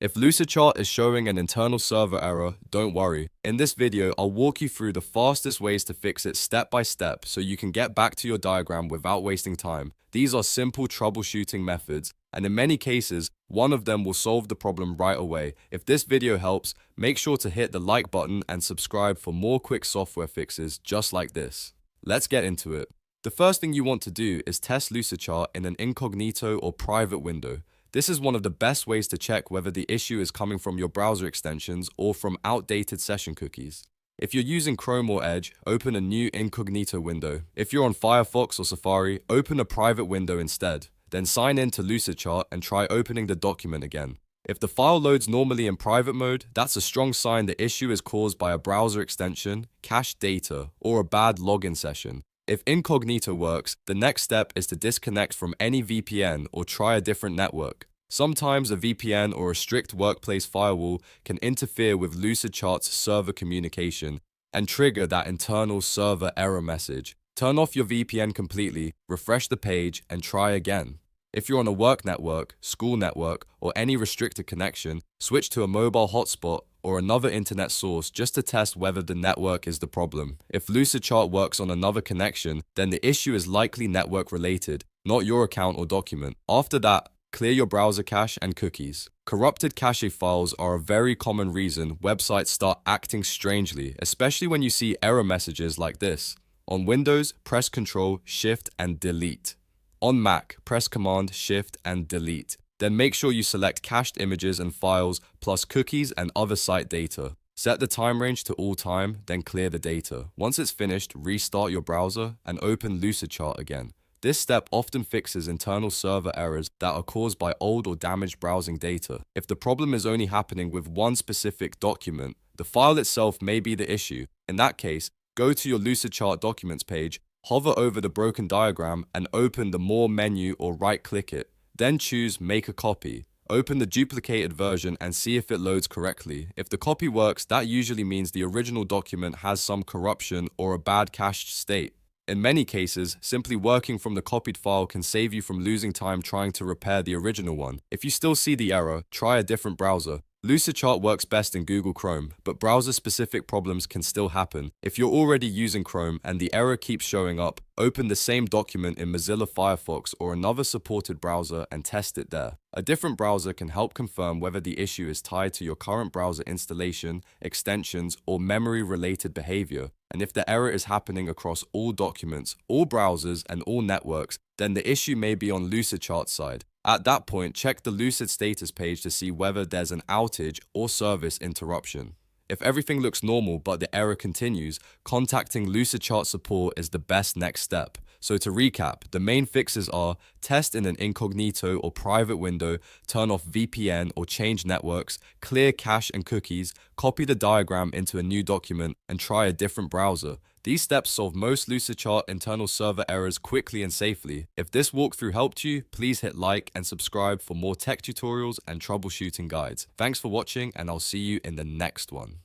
If Lucidchart is showing an internal server error, don't worry. In this video, I'll walk you through the fastest ways to fix it step by step so you can get back to your diagram without wasting time. These are simple troubleshooting methods, and in many cases, one of them will solve the problem right away. If this video helps, make sure to hit the like button and subscribe for more quick software fixes just like this. Let's get into it. The first thing you want to do is test Lucidchart in an incognito or private window. This is one of the best ways to check whether the issue is coming from your browser extensions or from outdated session cookies. If you're using Chrome or Edge, open a new incognito window. If you're on Firefox or Safari, open a private window instead. Then sign in to Lucidchart and try opening the document again. If the file loads normally in private mode, that's a strong sign the issue is caused by a browser extension, cached data, or a bad login session. If Incognito works, the next step is to disconnect from any VPN or try a different network. Sometimes a VPN or a strict workplace firewall can interfere with Lucidchart's server communication and trigger that internal server error message. Turn off your VPN completely, refresh the page, and try again. If you're on a work network, school network, or any restricted connection, switch to a mobile hotspot or another internet source just to test whether the network is the problem. If Lucidchart works on another connection, then the issue is likely network related, not your account or document. After that, clear your browser cache and cookies. Corrupted cache files are a very common reason websites start acting strangely, especially when you see error messages like this. On Windows, press Ctrl, Shift, and Delete. On Mac, press Command, Shift, and Delete. Then make sure you select cached images and files, plus cookies and other site data. Set the time range to all time, then clear the data. Once it's finished, restart your browser and open Lucidchart again. This step often fixes internal server errors that are caused by old or damaged browsing data. If the problem is only happening with one specific document, the file itself may be the issue. In that case, go to your Lucidchart documents page, hover over the broken diagram, and open the More menu or right-click it. Then choose Make a Copy. Open the duplicated version and see if it loads correctly. If the copy works, that usually means the original document has some corruption or a bad cached state. In many cases, simply working from the copied file can save you from losing time trying to repair the original one. If you still see the error, try a different browser. Lucidchart works best in Google Chrome, but browser-specific problems can still happen. If you're already using Chrome and the error keeps showing up, open the same document in Mozilla Firefox or another supported browser and test it there. A different browser can help confirm whether the issue is tied to your current browser installation, extensions, or memory-related behavior. And if the error is happening across all documents, all browsers, and all networks, then the issue may be on Lucidchart's side. At that point, check the Lucid status page to see whether there's an outage or service interruption. If everything looks normal but the error continues, contacting Lucidchart support is the best next step. So to recap, the main fixes are test in an incognito or private window, turn off VPN or change networks, clear cache and cookies, copy the diagram into a new document, and try a different browser. These steps solve most Lucidchart internal server errors quickly and safely. If this walkthrough helped you, please hit like and subscribe for more tech tutorials and troubleshooting guides. Thanks for watching, and I'll see you in the next one.